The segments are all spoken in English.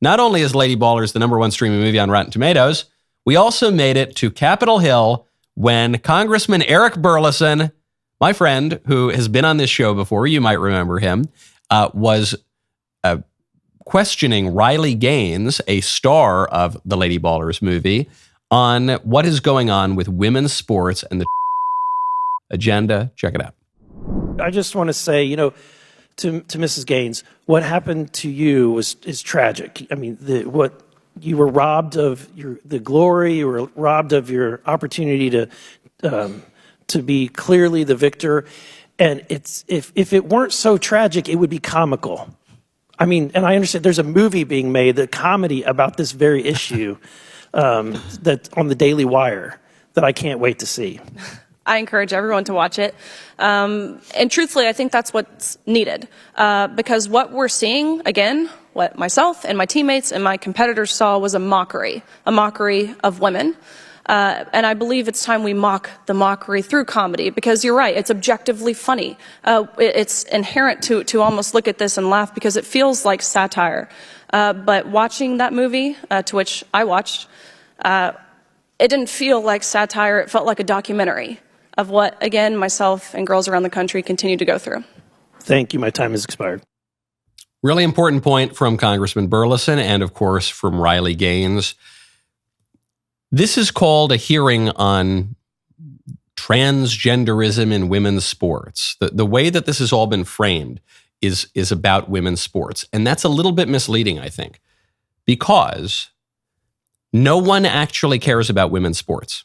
Not only is Lady Ballers the number one streaming movie on Rotten Tomatoes, we also made it to Capitol Hill when Congressman Eric Burlison, my friend who has been on this show before, you might remember him, was questioning Riley Gaines, a star of the Lady Ballers movie, on what is going on with women's sports and the agenda. Check it out. I just want to say, to Mrs. Gaines, what happened to you is tragic. I mean, what you were robbed of the glory, you were robbed of your opportunity to be clearly the victor. And if it weren't so tragic, it would be comical. I mean, and I understand there's a movie being made, the comedy about this very issue, that on the Daily Wire that I can't wait to see. I encourage everyone to watch it. And truthfully, I think that's what's needed. Because what we're seeing, again, what myself and my teammates and my competitors saw was a mockery of women. And I believe it's time we mock the mockery through comedy, because you're right, it's objectively funny. It's inherent to almost look at this and laugh because it feels like satire. But watching that movie, to which I watched, it didn't feel like satire, it felt like a documentary of what, again, myself and girls around the country continue to go through. Thank you, my time has expired. Really important point from Congressman Burlison and, of course, from Riley Gaines. This is called a hearing on transgenderism in women's sports. The way that this has all been framed is about women's sports. And that's a little bit misleading, I think, because no one actually cares about women's sports.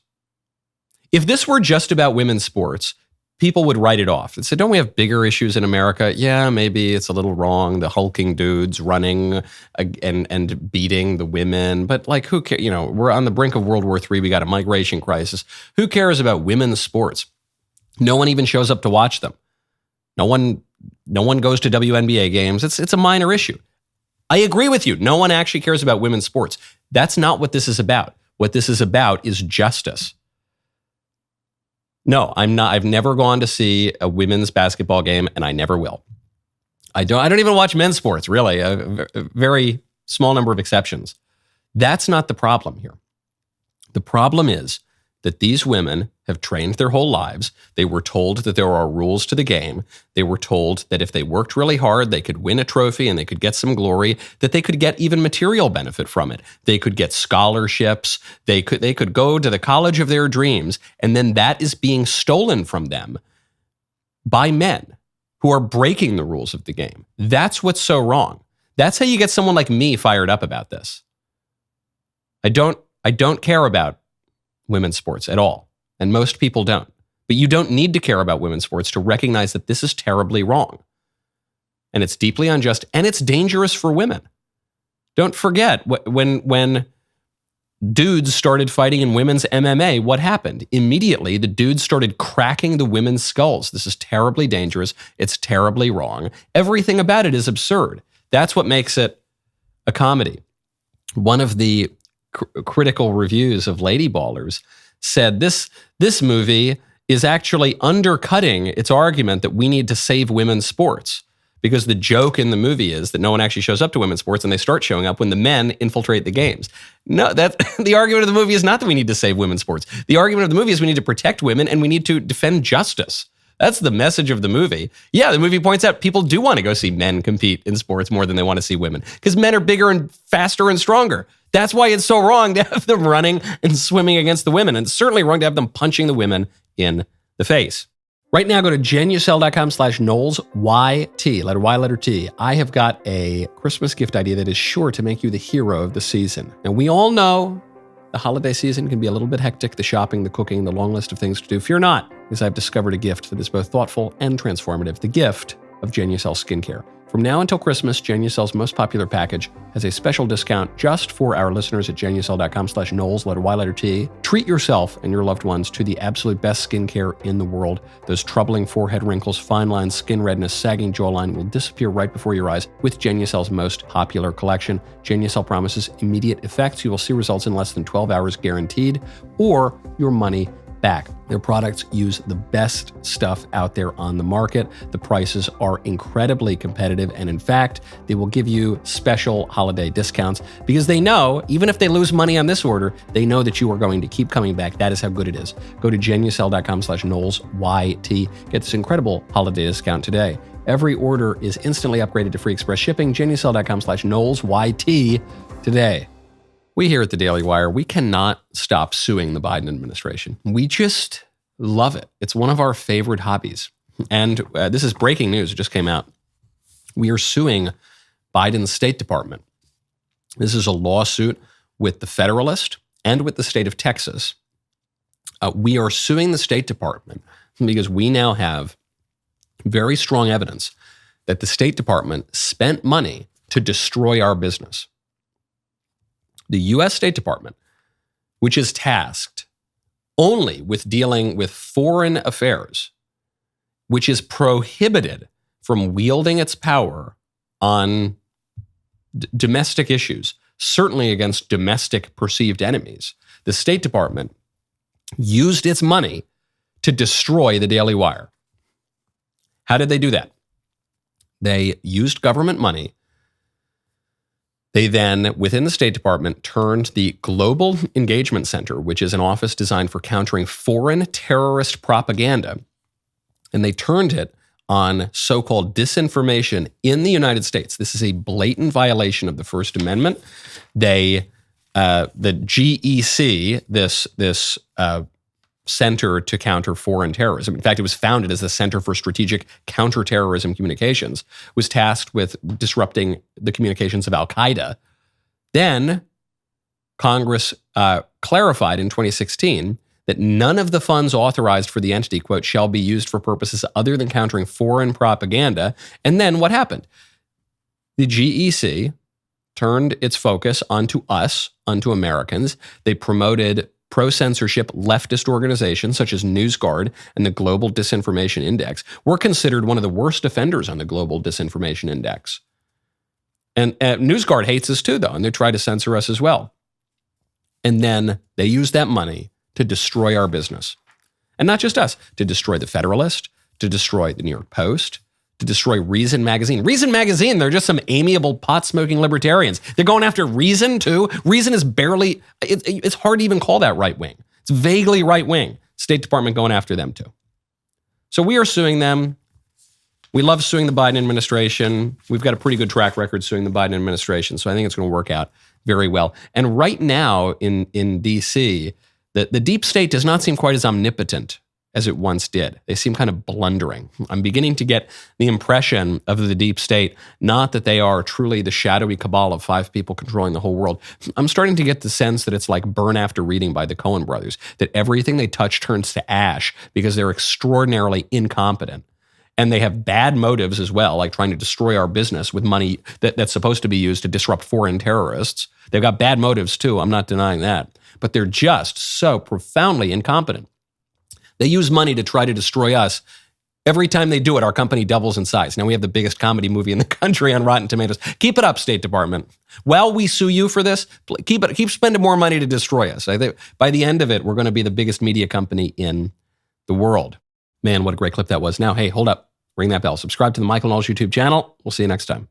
If this were just about women's sports, people would write it off and say, don't we have bigger issues in America? Yeah, maybe it's a little wrong. The hulking dudes running and beating the women. But like, who cares? We're on the brink of World War III. We got a migration crisis. Who cares about women's sports? No one even shows up to watch them. No one goes to WNBA games. It's a minor issue. I agree with you. No one actually cares about women's sports. That's not what this is about. What this is about is justice. No, I'm not. I've never gone to see a women's basketball game, and I never will. I don't even watch men's sports, really. A very small number of exceptions. That's not the problem here. The problem is that these women have trained their whole lives. They were told that there are rules to the game. They were told that if they worked really hard, they could win a trophy and they could get some glory, that they could get even material benefit from it. They could get scholarships. They could go to the college of their dreams. And then that is being stolen from them by men who are breaking the rules of the game. That's what's so wrong. That's how you get someone like me fired up about this. I don't care about women's sports at all. And most people don't. But you don't need to care about women's sports to recognize that this is terribly wrong. And it's deeply unjust, and it's dangerous for women. Don't forget, when dudes started fighting in women's MMA, what happened? Immediately, the dudes started cracking the women's skulls. This is terribly dangerous. It's terribly wrong. Everything about it is absurd. That's what makes it a comedy. One of the critical reviews of Lady Ballers said this movie is actually undercutting its argument that we need to save women's sports, because the joke in the movie is that no one actually shows up to women's sports and they start showing up when the men infiltrate the games. No, the argument of the movie is not that we need to save women's sports. The argument of the movie is we need to protect women and we need to defend justice. That's the message of the movie. Yeah, the movie points out people do want to go see men compete in sports more than they want to see women, because men are bigger and faster and stronger. That's why it's so wrong to have them running and swimming against the women. And it's certainly wrong to have them punching the women in the face. Right now, go to genucel.com/Knowles, YT, letter Y, letter T. I have got a Christmas gift idea that is sure to make you the hero of the season. And we all know the holiday season can be a little bit hectic, the shopping, the cooking, the long list of things to do. Fear not, because I've discovered a gift that is both thoughtful and transformative, the gift of Genucel skincare. From now until Christmas, Genucel's most popular package has a special discount just for our listeners at genucel.com/Knowles, letter Y, letter T. Treat yourself and your loved ones to the absolute best skincare in the world. Those troubling forehead wrinkles, fine lines, skin redness, sagging jawline will disappear right before your eyes with Genucel's most popular collection. Genucel promises immediate effects. You will see results in less than 12 hours guaranteed, or your money back. Their products use the best stuff out there on the market. The prices are incredibly competitive. And in fact, they will give you special holiday discounts because they know, even if they lose money on this order, they know that you are going to keep coming back. That is how good it is. Go to genucel.com/KnowlesYT. Get this incredible holiday discount today. Every order is instantly upgraded to free express shipping. genucel.com/KnowlesYT today. We here at the Daily Wire, we cannot stop suing the Biden administration. We just love it. It's one of our favorite hobbies. And this is breaking news. It just came out. We are suing Biden's State Department. This is a lawsuit with the Federalist and with the state of Texas. We are suing the State Department because we now have very strong evidence that the State Department spent money to destroy our business. The U.S. State Department, which is tasked only with dealing with foreign affairs, which is prohibited from wielding its power on domestic issues, certainly against domestic perceived enemies. The State Department used its money to destroy the Daily Wire. How did they do that? They used government money. They then, within the State Department, turned the Global Engagement Center, which is an office designed for countering foreign terrorist propaganda, and they turned it on so-called disinformation in the United States. This is a blatant violation of the First Amendment. The GEC, this Center to Counter Foreign Terrorism. In fact, it was founded as the Center for Strategic Counterterrorism Communications, was tasked with disrupting the communications of al-Qaeda. Then Congress clarified in 2016 that none of the funds authorized for the entity, quote, shall be used for purposes other than countering foreign propaganda. And then what happened? The GEC turned its focus onto us, onto Americans. They promoted pro-censorship leftist organizations such as NewsGuard and the Global Disinformation Index. We're considered one of the worst offenders on the Global Disinformation Index. And NewsGuard hates us too, though, and they try to censor us as well. And then they use that money to destroy our business. And not just us, to destroy the Federalist, to destroy the New York Post, to destroy Reason Magazine. Reason Magazine, they're just some amiable pot-smoking libertarians. They're going after Reason, too. Reason is barely, it's hard to even call that right-wing. It's vaguely right-wing. State Department going after them, too. So we are suing them. We love suing the Biden administration. We've got a pretty good track record suing the Biden administration, so I think it's going to work out very well. And right now in D.C., the deep state does not seem quite as omnipotent as it once did. They seem kind of blundering. I'm beginning to get the impression of the deep state, not that they are truly the shadowy cabal of 5 people controlling the whole world. I'm starting to get the sense that it's like Burn After Reading by the Coen brothers, that everything they touch turns to ash because they're extraordinarily incompetent. And they have bad motives as well, like trying to destroy our business with money that's supposed to be used to disrupt foreign terrorists. They've got bad motives too, I'm not denying that. But they're just so profoundly incompetent. They use money to try to destroy us. Every time they do it, our company doubles in size. Now we have the biggest comedy movie in the country on Rotten Tomatoes. Keep it up, State Department. While we sue you for this, keep spending more money to destroy us. I think by the end of it, we're going to be the biggest media company in the world. Man, what a great clip that was. Now, hey, hold up. Ring that bell. Subscribe to the Michael Knowles YouTube channel. We'll see you next time.